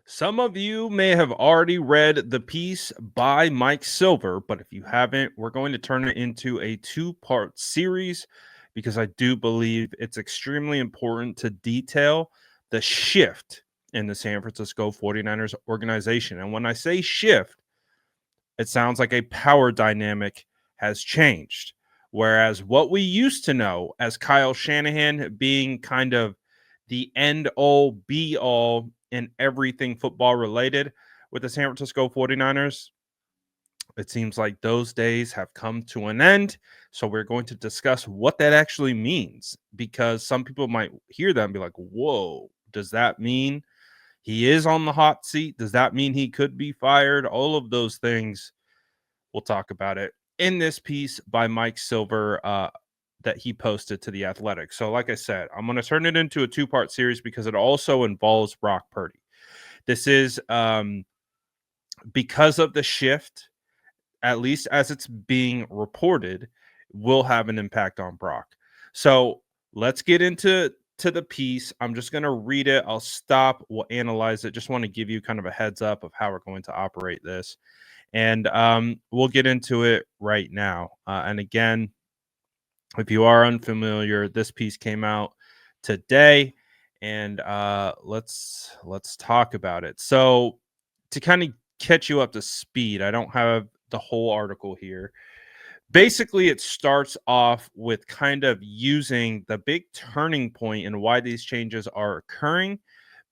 Some of you may have already read the piece by Mike Silver, but if you haven't, we're going to turn it into a two-part series because I do believe it's extremely important to detail the shift in the San Francisco 49ers organization. And when I say shift, it sounds like a power dynamic has changed. Whereas what we used to know as Kyle Shanahan being kind of the end all be all in everything football related with the San Francisco 49ers, it seems like those days have come to an end. So we're going to discuss what that actually means because some people might hear that and be like, whoa, does that mean he is on the hot seat? Does that mean he could be fired? All of those things. We'll talk about it in this piece by Mike Silver that he posted to The Athletic. So, like I said, I'm going to turn it into a two-part series because it also involves Brock Purdy. This is because of the shift, at least as it's being reported, will have an impact on Brock. So let's get into the piece. I'm just going to read it. I'll stop. We'll analyze it. Just want to give you kind of a heads up of how we're going to operate this. And we'll get into it right now. And again, if you are unfamiliar, this piece came out today, and let's talk about it. So to kind of catch you up to speed, I don't have the whole article here. Basically, it starts off with kind of using the big turning point and why these changes are occurring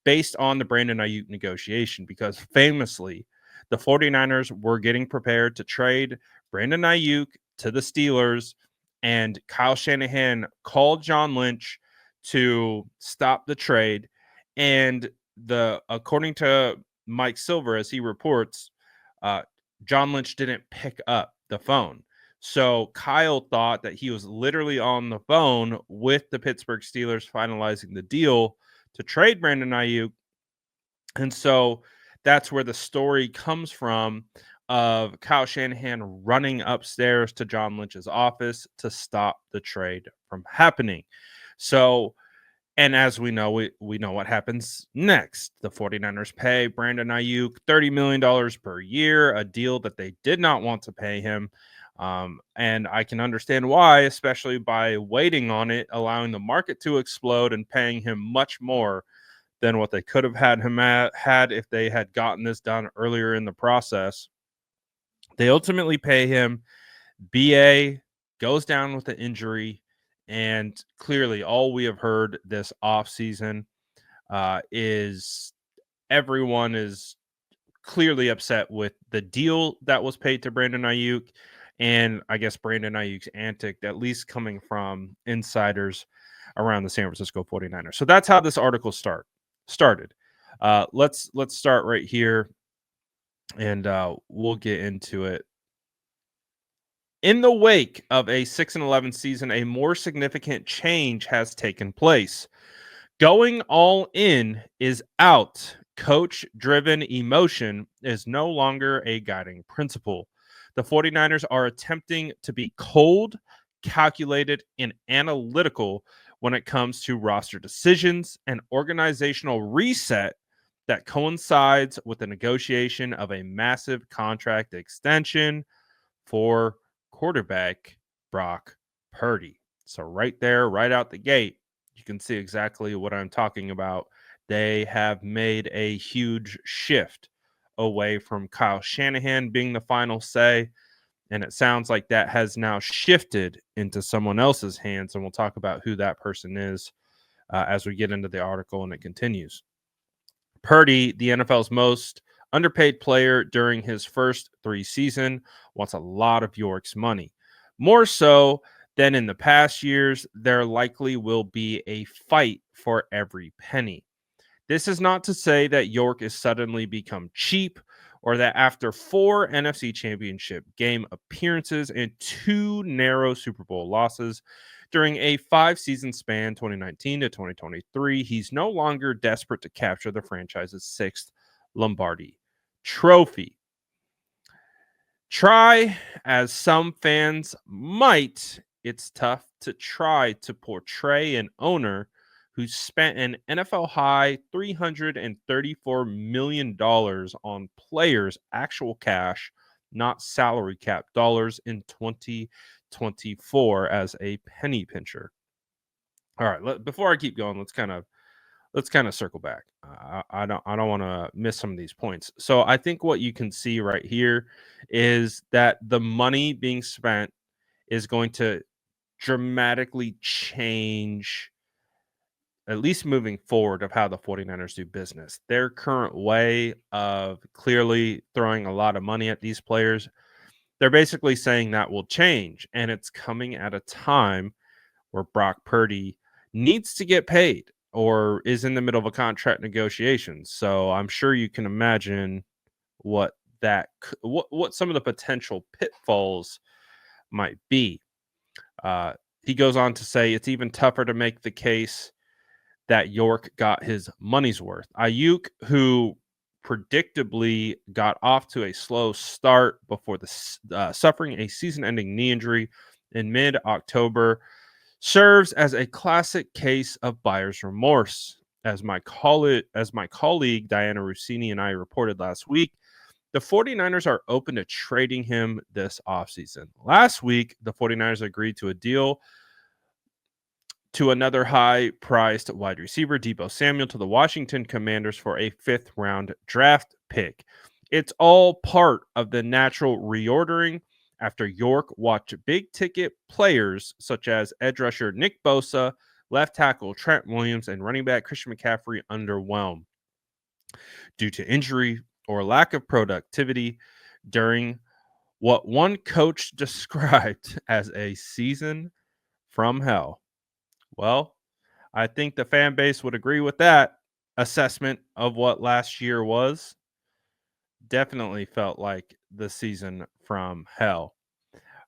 based on the Brandon Ayuk negotiation, because famously, the 49ers were getting prepared to trade Brandon Ayuk to the Steelers, and Kyle Shanahan called John Lynch to stop the trade. And according to Mike Silver, as he reports, John Lynch didn't pick up the phone. So Kyle thought that he was literally on the phone with the Pittsburgh Steelers finalizing the deal to trade Brandon Ayuk. And so that's where the story comes from of Kyle Shanahan running upstairs to John Lynch's office to stop the trade from happening. So, and as we know, we know what happens next. The 49ers pay Brandon Ayuk $30 million per year, a deal that they did not want to pay him. And I can understand why, especially by waiting on it, allowing the market to explode and paying him much more than what they could have had him had if they had gotten this done earlier in the process. They ultimately pay him. BA goes down with an injury, and clearly all we have heard this offseason is everyone is clearly upset with the deal that was paid to Brandon Ayuk, and I guess Brandon Ayuk's antic, at least coming from insiders around the San Francisco 49ers. So that's how this article started. Let's start right here, and we'll get into it. In the wake of a 6-11 season, a more significant change has taken place. Going all in is out. Coach-driven emotion is no longer a guiding principle. The 49ers are attempting to be cold, calculated, and analytical when it comes to roster decisions and organizational reset that coincides with the negotiation of a massive contract extension for quarterback Brock Purdy. So right there, right out the gate, you can see exactly what I'm talking about. They have made a huge shift away from Kyle Shanahan being the final say. And it sounds like that has now shifted into someone else's hands. And we'll talk about who that person is as we get into the article and it continues. Purdy, the NFL's most underpaid player during his first 3 seasons, wants a lot of York's money. More so than in the past years, there likely will be a fight for every penny. This is not to say that York has suddenly become cheap or that after 4 NFC Championship game appearances and 2 narrow Super Bowl losses during a 5-season span, 2019 to 2023, he's no longer desperate to capture the franchise's 6th Lombardi trophy. Try as some fans might, it's tough to try to portray an owner who spent an NFL high $334 million on players' actual cash, not salary cap dollars, in 2024 as a penny pincher. All right, before I keep going, let's kind of circle back. I don't want to miss some of these points. So I think what you can see right here is that the money being spent is going to dramatically change, at least moving forward, of how the 49ers do business. Their current way of clearly throwing a lot of money at these players, they're basically saying that will change. And it's coming at a time where Brock Purdy needs to get paid or is in the middle of a contract negotiation. So I'm sure you can imagine what what some of the potential pitfalls might be. Uh, he goes on to say it's even tougher to make the case that York got his money's worth. Ayuk, who predictably got off to a slow start before suffering a season-ending knee injury in mid-October, serves as a classic case of buyer's remorse. As my colleague Diana Rossini and I reported last week, the 49ers are open to trading him this offseason. Last week, the 49ers agreed to a deal to another high-priced wide receiver, Deebo Samuel, to the Washington Commanders for a fifth-round draft pick. It's all part of the natural reordering after York watched big-ticket players such as edge rusher Nick Bosa, left tackle Trent Williams, and running back Christian McCaffrey underwhelm due to injury or lack of productivity during what one coach described as a season from hell. Well, I think the fan base would agree with that assessment of what last year was. Definitely felt like the season from hell.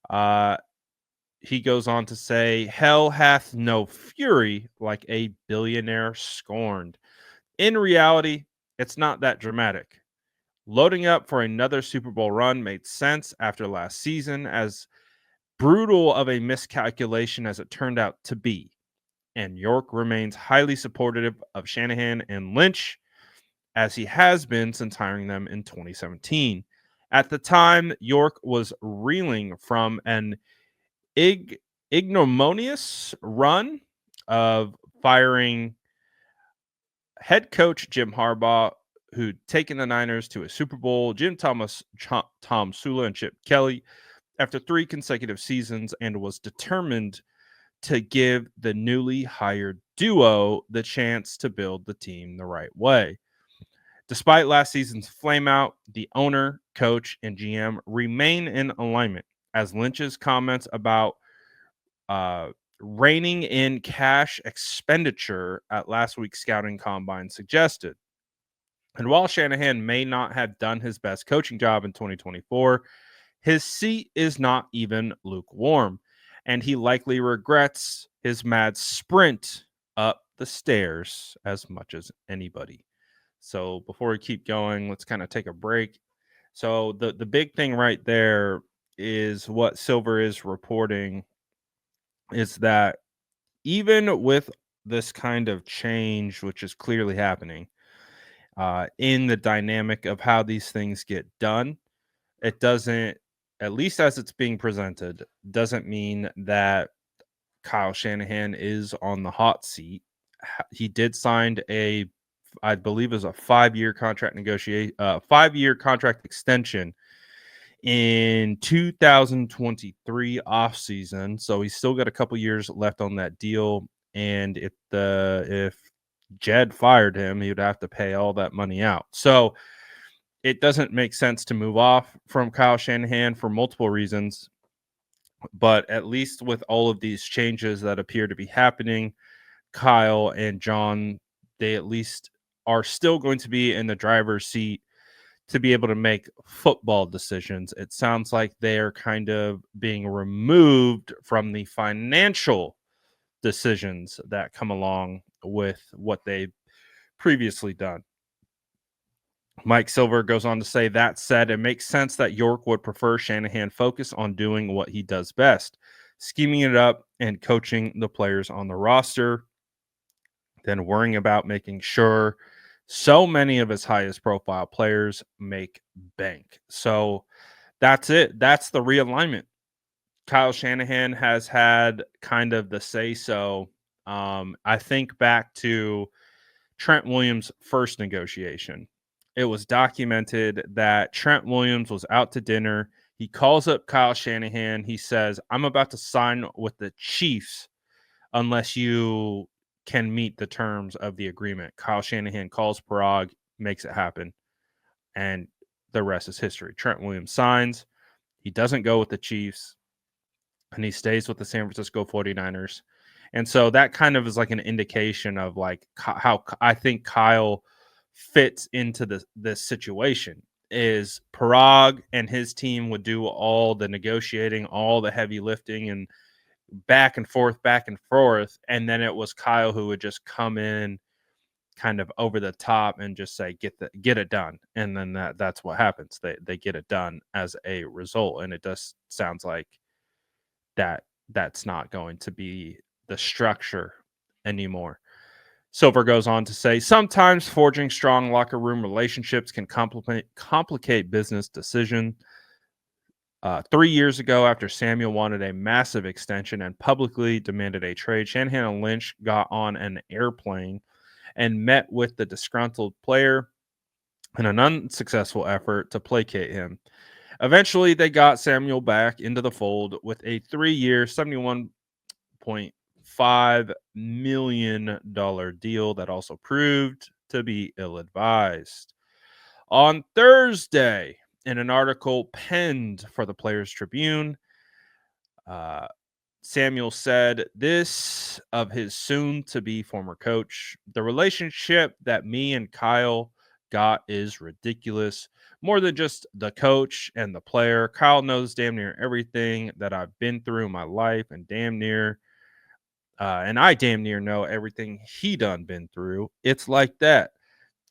Uh, he goes on to say, hell hath no fury like a billionaire scorned. In reality, it's not that dramatic. Loading up for another Super Bowl run made sense after last season, as brutal of a miscalculation as it turned out to be. And York remains highly supportive of Shanahan and Lynch, as he has been since hiring them in 2017. At the time, York was reeling from an ignominious run of firing head coach Jim Harbaugh, who'd taken the Niners to a Super Bowl, Jim Thomas, Tom Sula, and Chip Kelly after 3 consecutive seasons, and was determined to give the newly hired duo the chance to build the team the right way. Despite last season's flameout, the owner, coach, and GM remain in alignment, as Lynch's comments about reining in cash expenditure at last week's scouting combine suggested. And while Shanahan may not have done his best coaching job in 2024, his seat is not even lukewarm, and he likely regrets his mad sprint up the stairs as much as anybody. So before we keep going, let's kind of take a break. So the big thing right there is what Silver is reporting is that even with this kind of change, which is clearly happening in the dynamic of how these things get done, it doesn't, at least as it's being presented, doesn't mean that Kyle Shanahan is on the hot seat. He did sign I believe it was a 5-year contract 5-year contract extension in 2023 offseason. So he's still got a couple years left on that deal. And if Jed fired him, he would have to pay all that money out. So it doesn't make sense to move off from Kyle Shanahan for multiple reasons. But at least with all of these changes that appear to be happening, Kyle and John, they at least are still going to be in the driver's seat to be able to make football decisions. It sounds like they're kind of being removed from the financial decisions that come along with what they've previously done. Mike Silver goes on to say, that said, it makes sense that York would prefer Shanahan focus on doing what he does best, scheming it up and coaching the players on the roster. than worrying about making sure so many of his highest profile players make bank. So that's it. That's the realignment. Kyle Shanahan has had kind of the say so. I think back to Trent Williams' first negotiation. It was documented that Trent Williams was out to dinner. He calls up Kyle Shanahan. He says, I'm about to sign with the Chiefs unless you can meet the terms of the agreement. Kyle Shanahan calls Parag, makes it happen, and the rest is history. Trent Williams signs. He doesn't go with the Chiefs, and he stays with the San Francisco 49ers. And so that kind of is like an indication of like how I think Kyle fits into this situation. Is Parag and his team would do all the negotiating, all the heavy lifting, and back and forth, and then it was Kyle who would just come in kind of over the top and just say get it done, and then that's what happens. They get it done as a result, and it just sounds like that's not going to be the structure anymore. Silver goes on to say, sometimes forging strong locker room relationships can complicate business decision. 3 years ago, after Samuel wanted a massive extension and publicly demanded a trade, Shanahan and Lynch got on an airplane and met with the disgruntled player in an unsuccessful effort to placate him. Eventually, they got Samuel back into the fold with a 3-year, $71.5 million deal that also proved to be ill advised. On Thursday, in an article penned for the Players Tribune, uh, Samuel said this of his soon to be former coach: the relationship that me and Kyle got is ridiculous. More than just the coach and the player. Kyle knows damn near everything that I've been through in my life, and I damn near know everything he done been through. It's like that.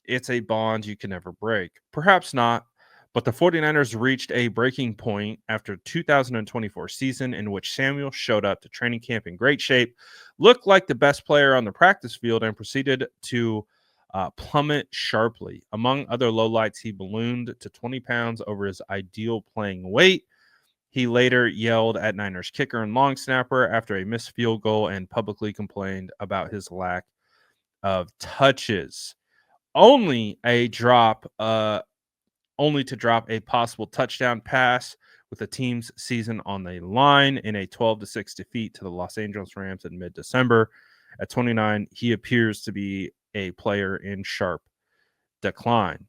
It's a bond you can never break. Perhaps not, but the 49ers reached a breaking point after 2024 season in which Samuel showed up to training camp in great shape, looked like the best player on the practice field, and proceeded to plummet sharply. Among other lowlights, he ballooned to 20 pounds over his ideal playing weight. He later yelled at Niners kicker and long snapper after a missed field goal and publicly complained about his lack of touches. Only to drop a possible touchdown pass with the team's season on the line in a 12-6 defeat to the Los Angeles Rams in mid-December. At 29, he appears to be a player in sharp decline.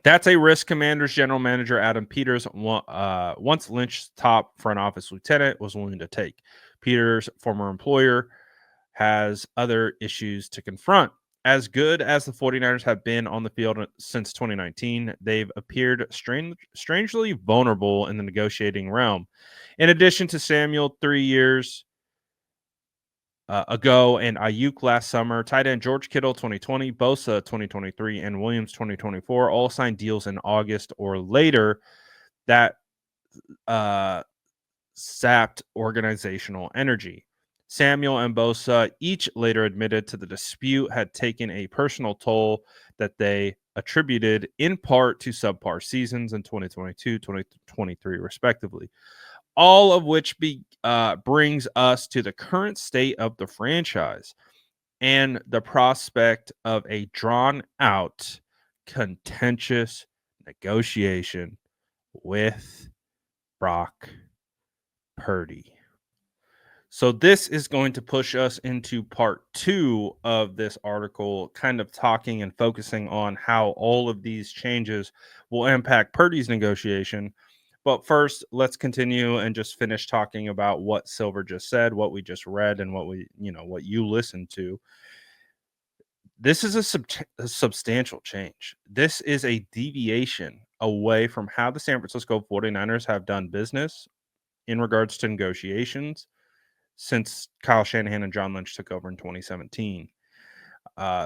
That's a risk Commanders general manager Adam Peters, once Lynch's top front office lieutenant, was willing to take. Peters' former employer has other issues to confront. As good as the 49ers have been on the field since 2019, they've appeared strangely vulnerable in the negotiating realm. In addition to Samuel 3 years ago and Ayuk last summer, tight end George Kittle 2020, Bosa 2023, and Williams 2024 all signed deals in August or later that sapped organizational energy. Samuel and Bosa each later admitted to the dispute had taken a personal toll that they attributed in part to subpar seasons in 2022, 2023, respectively. All of which brings us to the current state of the franchise and the prospect of a drawn out, contentious negotiation with Brock Purdy. So this is going to push us into part 2 of this article, kind of talking and focusing on how all of these changes will impact Purdy's negotiation. But first, let's continue and just finish talking about what Silver just said, what we just read, and what you listened to. This is a substantial change. This is a deviation away from how the San Francisco 49ers have done business in regards to negotiations since Kyle Shanahan and John Lynch took over in 2017.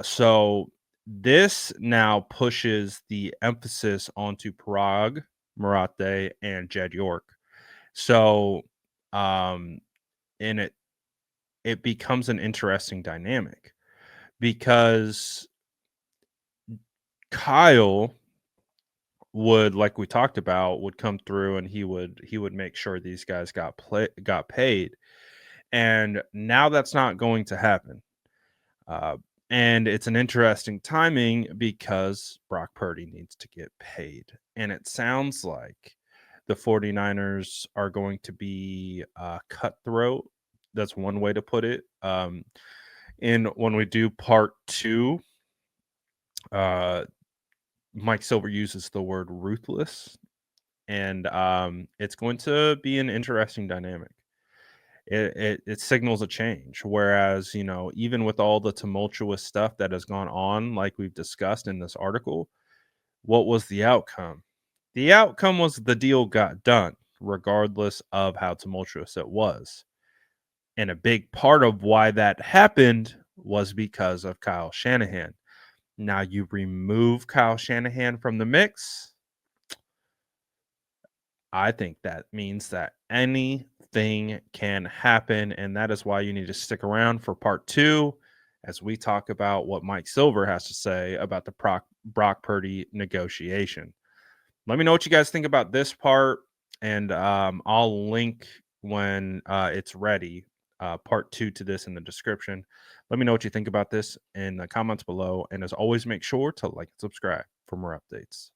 So this now pushes the emphasis onto Parag, Marate, and Jed York. So, and it becomes an interesting dynamic because Kyle would, like we talked about, would come through and he would make sure these guys got paid. And now that's not going to happen. Uh, and it's an interesting timing because Brock Purdy needs to get paid. And it sounds like the 49ers are going to be cutthroat. That's one way to put it. And when we do part two, uh, Mike Silver uses the word ruthless. And it's going to be an interesting dynamic. It signals a change. Whereas, even with all the tumultuous stuff that has gone on, like we've discussed in this article, what was the outcome? The outcome was the deal got done, regardless of how tumultuous it was. And a big part of why that happened was because of Kyle Shanahan. Now you remove Kyle Shanahan from the mix, I think that means that anything can happen, and that is why you need to stick around for part two as we talk about what Mike Silver has to say about the Brock Purdy negotiation. Let me know what you guys think about this part, and I'll link when it's ready, part two to this in the description. Let me know what you think about this in the comments below, and as always, make sure to like and subscribe for more updates.